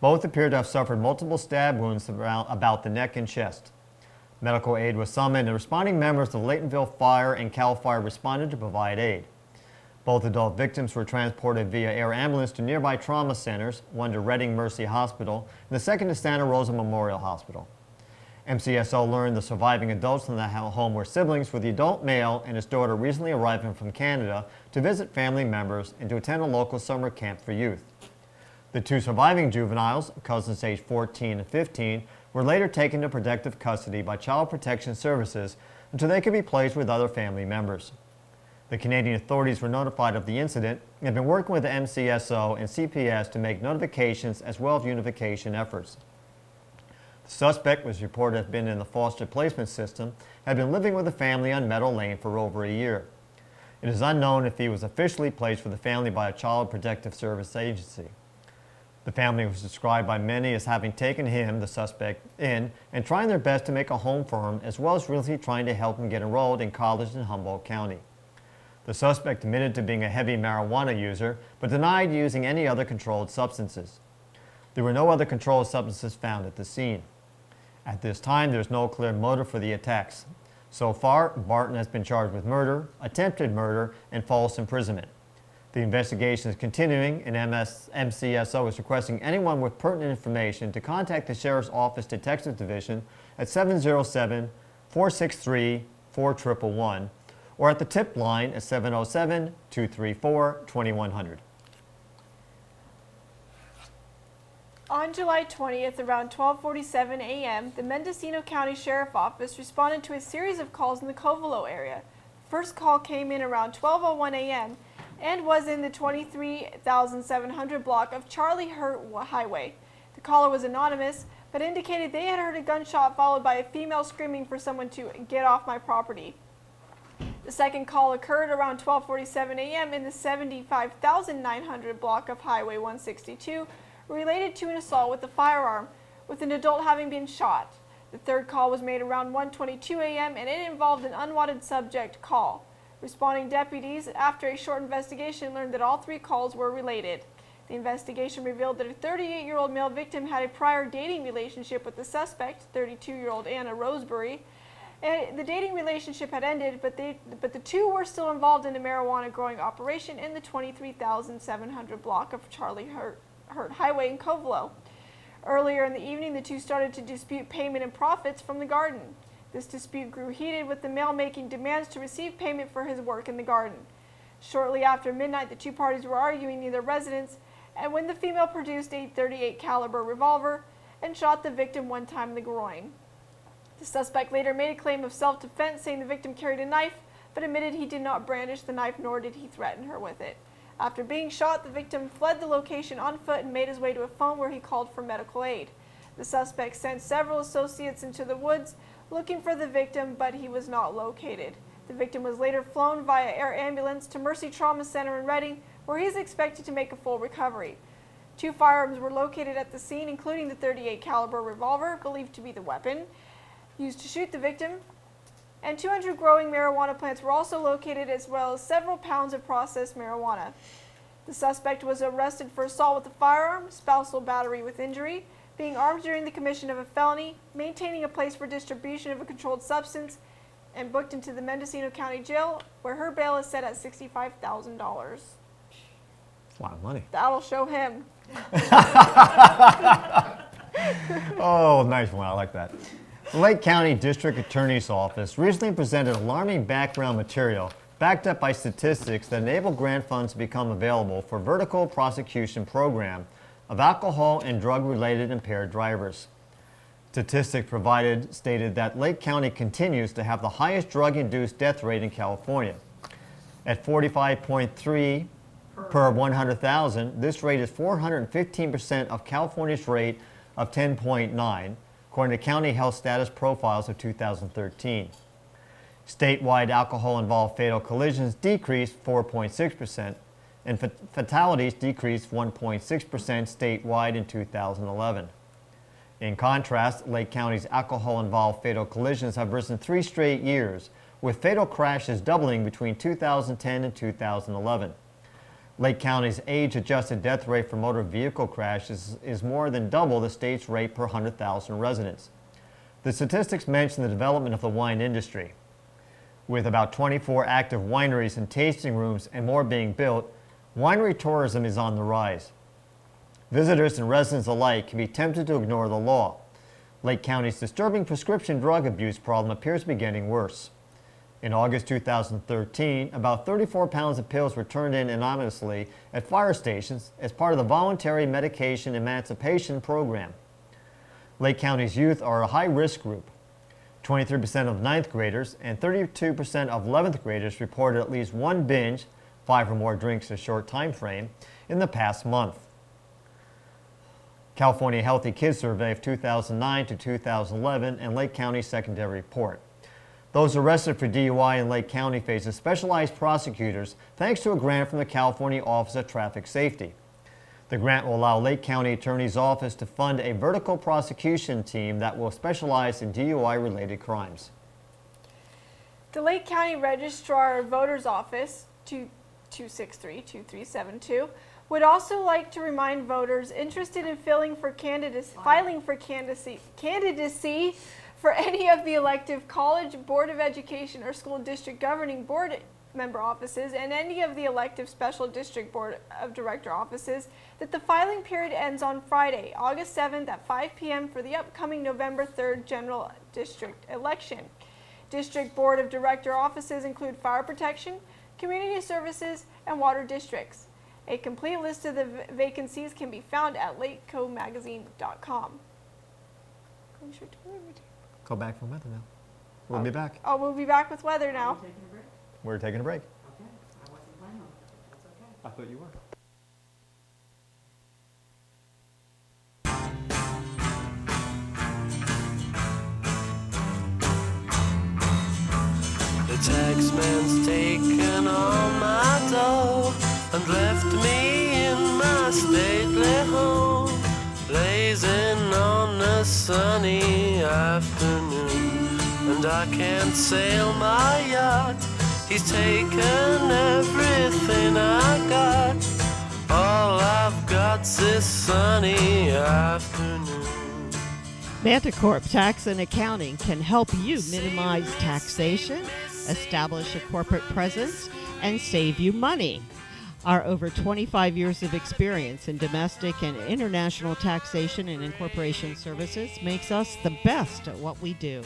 Both appeared to have suffered multiple stab wounds about the neck and chest. Medical aid was summoned and responding members of the Laytonville Fire and CAL FIRE responded to provide aid. Both adult victims were transported via air ambulance to nearby trauma centers, one to Reading Mercy Hospital and the second to Santa Rosa Memorial Hospital. MCSO learned the surviving adults in the home were siblings, with the adult male and his daughter recently arriving from Canada to visit family members and to attend a local summer camp for youth. The 2 surviving juveniles, cousins aged 14 and 15, were later taken into protective custody by Child Protection Services until they could be placed with other family members. The Canadian authorities were notified of the incident and have been working with the MCSO and CPS to make notifications as well as unification efforts. The suspect was reported to have been in the foster placement system, had been living with a family on Meadow Lane for over a year. It is unknown if he was officially placed with the family by a Child Protective Service agency. The family was described by many as having taken him, the suspect, in and trying their best to make a home for him, as well as really trying to help him get enrolled in college in Humboldt County. The suspect admitted to being a heavy marijuana user, but denied using any other controlled substances. There were no other controlled substances found at the scene. At this time, there is no clear motive for the attacks. So far, Barton has been charged with murder, attempted murder, and false imprisonment. The investigation is continuing, and MCSO is requesting anyone with pertinent information to contact the Sheriff's Office Detective Division at 707-463-4111 or at the tip line at 707-234-2100. On July 20th, around 12:47 a.m., the Mendocino County Sheriff Office responded to a series of calls in the Covelo area. The first call came in around 12:01 a.m. and was in the 23,700 block of Charlie Hurt Highway. The caller was anonymous, but indicated they had heard a gunshot followed by a female screaming for someone to get off my property. The second call occurred around 12:47 a.m. in the 75,900 block of Highway 162, related to an assault with a firearm, with an adult having been shot. The third call was made around 1:22 a.m. and it involved an unwanted subject call. Responding deputies, after a short investigation, learned that all 3 calls were related. The investigation revealed that a 38-year-old male victim had a prior dating relationship with the suspect, 32-year-old Anna Roseberry. And the dating relationship had ended, but the 2 were still involved in a marijuana growing operation in the 23,700 block of Charlie Hurt Highway in Covelo. Earlier in the evening, the 2 started to dispute payment and profits from the garden. This dispute grew heated, with the male making demands to receive payment for his work in the garden. Shortly after midnight, the 2 parties were arguing near their residence, and when the female produced a .38 caliber revolver and shot the victim 1 time in the groin. The suspect later made a claim of self-defense, saying the victim carried a knife, but admitted he did not brandish the knife, nor did he threaten her with it. After being shot, the victim fled the location on foot and made his way to a phone where he called for medical aid. The suspect sent several associates into the woods looking for the victim, but he was not located. The victim was later flown via air ambulance to Mercy Trauma Center in Reading, where he is expected to make a full recovery. 2 firearms were located at the scene, including the .38 caliber revolver, believed to be the weapon used to shoot the victim, and 200 growing marijuana plants were also located, as well as several pounds of processed marijuana. The suspect was arrested for assault with a firearm, spousal battery with injury, being armed during the commission of a felony, maintaining a place for distribution of a controlled substance, and booked into the Mendocino County Jail, where her bail is set at $65,000. That's a lot of money. That'll show him. Oh, nice one. I like that. The Lake County District Attorney's Office recently presented alarming background material backed up by statistics that enable grant funds to become available for vertical prosecution program of alcohol and drug-related impaired drivers. Statistics provided stated that Lake County continues to have the highest drug-induced death rate in California. At 45.3 per 100,000, this rate is 415% of California's rate of 10.9, according to County Health Status Profiles of 2013. Statewide alcohol-involved fatal collisions decreased 4.6%, and fatalities decreased 1.6% statewide in 2011. In contrast, Lake County's alcohol-involved fatal collisions have risen 3 straight years, with fatal crashes doubling between 2010 and 2011. Lake County's age-adjusted death rate for motor vehicle crashes is more than double the state's rate per 100,000 residents. The statistics mention the development of the wine industry. With about 24 active wineries and tasting rooms and more being built, winery tourism is on the rise. Visitors and residents alike can be tempted to ignore the law. Lake County's disturbing prescription drug abuse problem appears to be getting worse. In August 2013, about 34 pounds of pills were turned in anonymously at fire stations as part of the Voluntary Medication Emancipation Program. Lake County's youth are a high-risk group. 23% of 9th graders and 32% of 11th graders reported at least one binge, 5 or more drinks in a short time frame, in the past month. California Healthy Kids Survey of 2009 to 2011 and Lake County Secondary Report. Those arrested for DUI in Lake County face specialized prosecutors thanks to a grant from the California Office of Traffic Safety. The grant will allow Lake County Attorney's Office to fund a vertical prosecution team that will specialize in DUI-related crimes. The Lake County Registrar of Voters Office, 2263-2372, would also like to remind voters interested in filing for candidacy for any of the elective college, board of education, or school district governing board member offices and any of the elective special district board of director offices that the filing period ends on Friday, August 7th at 5 p.m. for the upcoming November 3rd general district election. District board of director offices include fire protection, community services, and water districts. A complete list of the vacancies can be found at lakecomagazine.com. Go back from weather now. We'll be back. Oh, we'll be back with weather now. We're taking a break. Okay, I wasn't planning on it. That's okay. I thought you were. The taxman's taken all my dough and left me in my stately home, blazing on a sunny afternoon. And I can't sail my yacht, he's taken everything I got. All I've got's this sunny afternoon. Manticorp Tax and Accounting can help you minimize taxation, establish a corporate presence, and save you money. Our over 25 years of experience in domestic and international taxation and incorporation services makes us the best at what we do.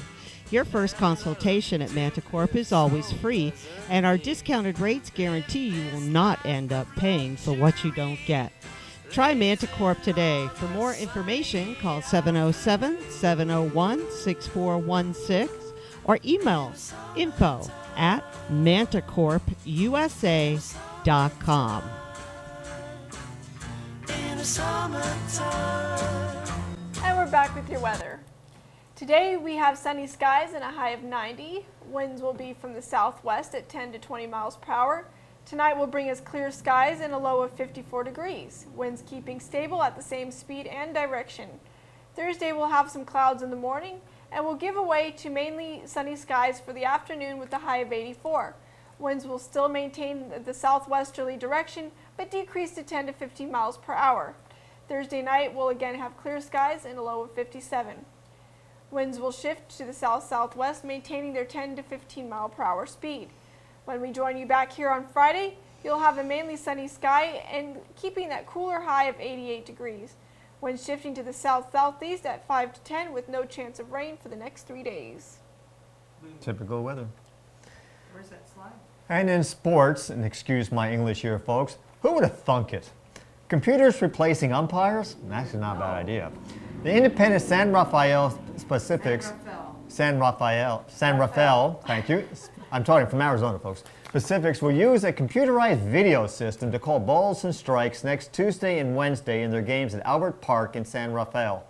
Your first consultation at Manticorp is always free, and our discounted rates guarantee you will not end up paying for what you don't get. Try Manticorp today. For more information, call 707-701-6416 or email info@manticorpusa.com. And we're back with your weather. Today we have sunny skies and a high of 90. Winds will be from the southwest at 10 to 20 miles per hour. Tonight will bring us clear skies and a low of 54 degrees. Winds keeping stable at the same speed and direction. Thursday will have some clouds in the morning and will give way to mainly sunny skies for the afternoon with a high of 84. Winds will still maintain the southwesterly direction but decrease to 10 to 15 miles per hour. Thursday night will again have clear skies and a low of 57. Winds will shift to the south-southwest, maintaining their 10 to 15 mile per hour speed. When we join you back here on Friday, you'll have a mainly sunny sky and keeping that cooler high of 88 degrees. Winds shifting to the south-southeast at 5 to 10 with no chance of rain for the next 3 days. Typical weather. Where's that slide? And in sports, and excuse my English here, folks, who would have thunk it? Computers replacing umpires? That's not a bad idea. The independent San Rafael Pacifics, San Rafael, thank you. I'm talking from Arizona, folks. Pacifics will use a computerized video system to call balls and strikes next Tuesday and Wednesday in their games at Albert Park in San Rafael.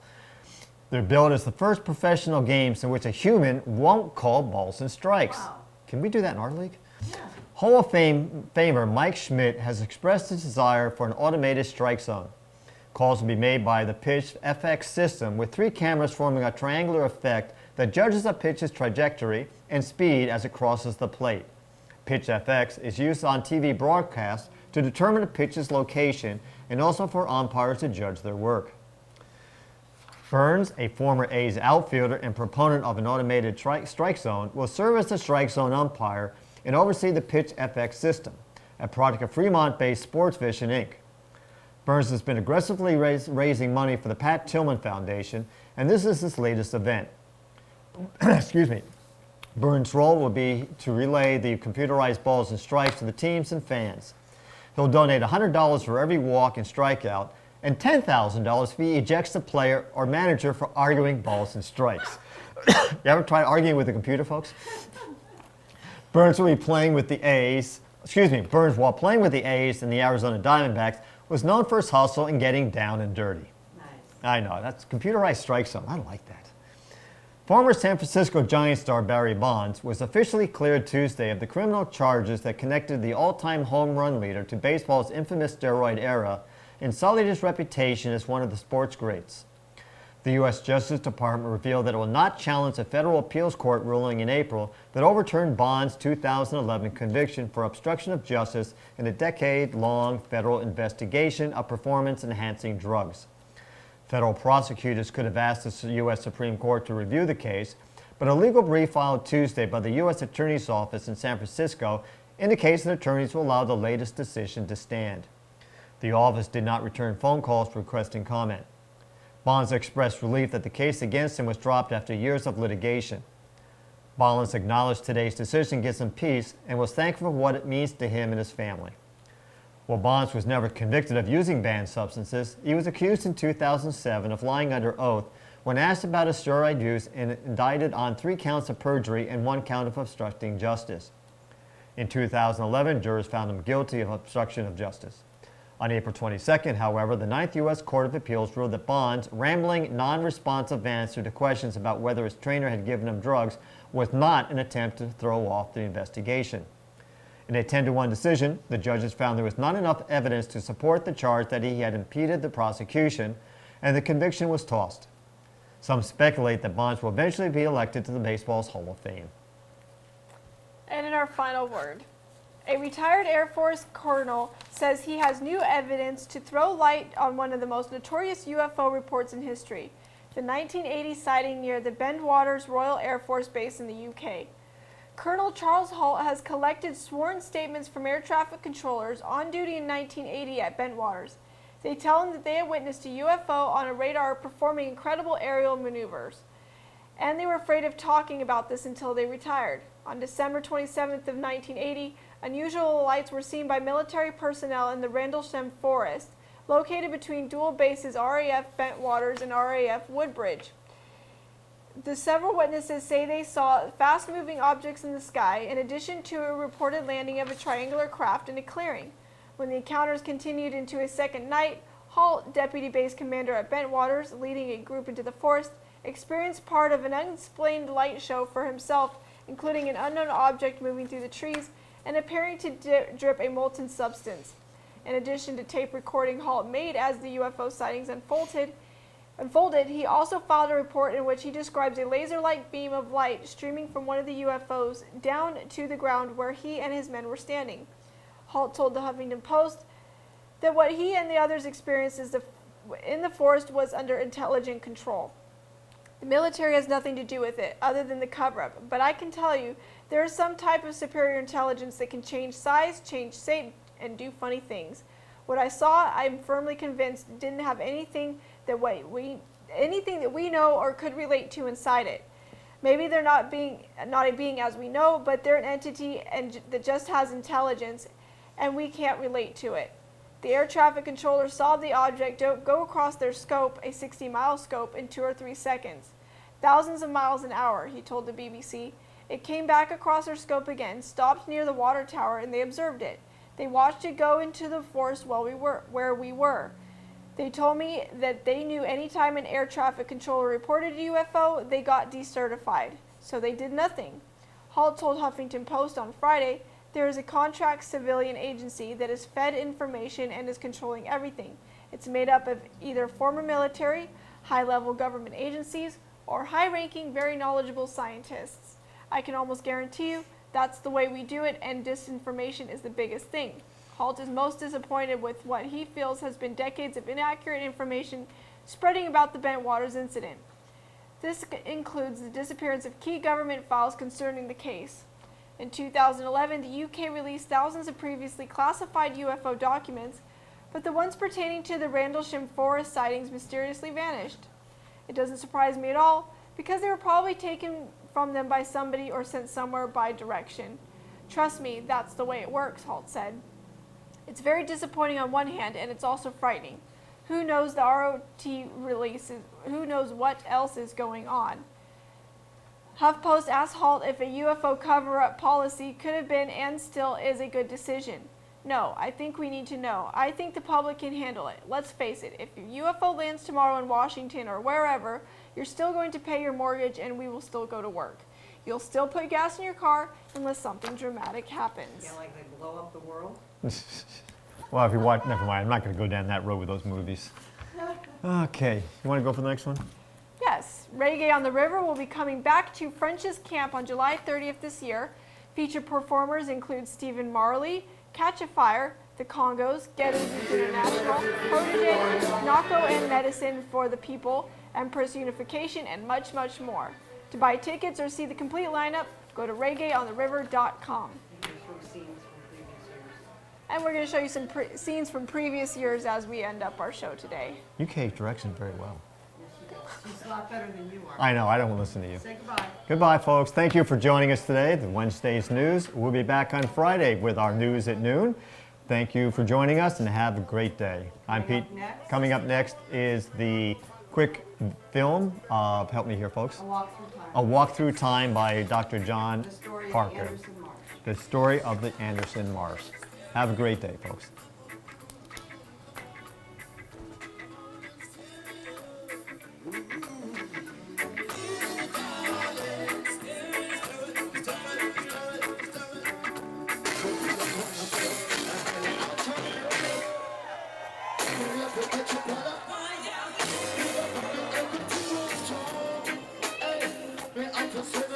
They're billed as the first professional games in which a human won't call balls and strikes. Wow. Can we do that in our league? Yeah. Hall of Famer Mike Schmidt has expressed his desire for an automated strike zone. Calls will be made by the Pitch FX system with 3 cameras forming a triangular effect that judges a pitch's trajectory and speed as it crosses the plate. Pitch FX is used on TV broadcasts to determine a pitch's location and also for umpires to judge their work. Burns, a former A's outfielder and proponent of an automated strike zone, will serve as the strike zone umpire and oversee the Pitch FX system, a product of Fremont-based Sports Vision, Inc. Burns has been aggressively raising money for the Pat Tillman Foundation, and this is his latest event. Excuse me. Burns' role will be to relay the computerized balls and strikes to the teams and fans. He'll donate $100 for every walk and strikeout, and $10,000 if he ejects the player or manager for arguing balls and strikes. You ever tried arguing with a computer, folks? Burns will be playing with the A's. Burns, while playing with the A's and the Arizona Diamondbacks, was known for his hustle and getting down and dirty. Nice. I know, that's computerized strike zone. I like that. Former San Francisco Giants star Barry Bonds was officially cleared Tuesday of the criminal charges that connected the all-time home run leader to baseball's infamous steroid era and sullied his reputation as one of the sport's greats. The U.S. Justice Department revealed that it will not challenge a federal appeals court ruling in April that overturned Bond's 2011 conviction for obstruction of justice in a decade-long federal investigation of performance-enhancing drugs. Federal prosecutors could have asked the U.S. Supreme Court to review the case, but a legal brief filed Tuesday by the U.S. Attorney's Office in San Francisco indicates that attorneys will allow the latest decision to stand. The office did not return phone calls requesting comment. Bonds expressed relief that the case against him was dropped after years of litigation. Bonds acknowledged today's decision gives him peace and was thankful for what it means to him and his family. While Bonds was never convicted of using banned substances, he was accused in 2007 of lying under oath when asked about his steroid use and indicted on 3 counts of perjury and 1 count of obstructing justice. In 2011, jurors found him guilty of obstruction of justice. On April 22nd, however, the Ninth U.S. Court of Appeals ruled that Bonds' rambling, non-responsive answer to questions about whether his trainer had given him drugs was not an attempt to throw off the investigation. In a 10-1 decision, the judges found there was not enough evidence to support the charge that he had impeded the prosecution, and the conviction was tossed. Some speculate that Bonds will eventually be elected to the baseball's Hall of Fame. And in our final word, a retired Air Force colonel says he has new evidence to throw light on one of the most notorious UFO reports in history, the 1980 sighting near the Bentwaters Royal Air Force Base in the UK. Colonel Charles Holt has collected sworn statements from air traffic controllers on duty in 1980 at Bentwaters. They tell him that they had witnessed a UFO on a radar performing incredible aerial maneuvers, and they were afraid of talking about this until they retired. On December 27th of 1980, unusual lights were seen by military personnel in the Rendlesham Forest, located between dual bases RAF Bentwaters and RAF Woodbridge. The several witnesses say they saw fast-moving objects in the sky, in addition to a reported landing of a triangular craft in a clearing. When the encounters continued into a second night, Holt, deputy base commander at Bentwaters, leading a group into the forest, experienced part of an unexplained light show for himself, including an unknown object moving through the trees and appearing to drip a molten substance. In addition to tape recording Holt made as the UFO sightings unfolded, unfolded, he also filed a report in which he describes a laser-like beam of light streaming from one of the UFOs down to the ground where he and his men were standing. Halt told the Huffington Post that what he and the others experienced in the forest was under intelligent control. The military has nothing to do with it, other than the cover-up, but I can tell you there is some type of superior intelligence that can change size, change shape, and do funny things. What I saw, I'm firmly convinced, didn't have anything that we know or could relate to inside it. Maybe they're not a being as we know, but they're an entity that just has intelligence, and we can't relate to it. The air traffic controller saw the object go across their scope, a 60-mile scope, in 2 or 3 seconds. Thousands of miles an hour, he told the BBC. It came back across their scope again, stopped near the water tower, and they observed it. They watched it go into the forest where we were. They told me that they knew any time an air traffic controller reported a UFO, they got decertified. So they did nothing. Halt told Huffington Post on Friday there is a contract civilian agency that is fed information and is controlling everything. It's made up of either former military, high-level government agencies, or high-ranking, very knowledgeable scientists. I can almost guarantee you that's the way we do it, and disinformation is the biggest thing. Halt is most disappointed with what he feels has been decades of inaccurate information spreading about the Bentwaters incident. This includes the disappearance of key government files concerning the case. In 2011, the UK released thousands of previously classified UFO documents, but the ones pertaining to the Rendlesham Forest sightings mysteriously vanished. It doesn't surprise me at all, because they were probably taken from them by somebody or sent somewhere by direction. Trust me, that's the way it works, Halt said. It's very disappointing on one hand, and it's also frightening. Who knows the ROT releases? Who knows what else is going on? HuffPost asked Halt if a UFO cover-up policy could have been and still is a good decision. No, I think we need to know. I think the public can handle it. Let's face it, if your UFO lands tomorrow in Washington or wherever, you're still going to pay your mortgage and we will still go to work. You'll still put gas in your car unless something dramatic happens. Yeah, like they blow up the world. Well, if you watch, never mind. I'm not going to go down that road with those movies. Okay, you want to go for the next one? Yes, Reggae on the River will be coming back to French's Camp on July 30th this year. Featured performers include Stephen Marley, Catch a Fire, The Congos, Get It International, Protege, Nako and Medicine for the People, Empress Unification, and much, much more. To buy tickets or see the complete lineup, go to reggaeontheriver.com. And we're going to show you some scenes from previous years as we end up our show today. UK direction very well. She's a lot better than you are. I know, I don't listen to you. Say goodbye. Goodbye, folks. Thank you for joining us today, the Wednesday's News. We'll be back on Friday with our news at noon. Thank you for joining us and have a great day. I'm Pete. Coming up next is the quick film, help me here, folks. A Walk-Through Time by Dr. John Parker. The story of the Anderson Marsh. Have a great day, folks. I'm just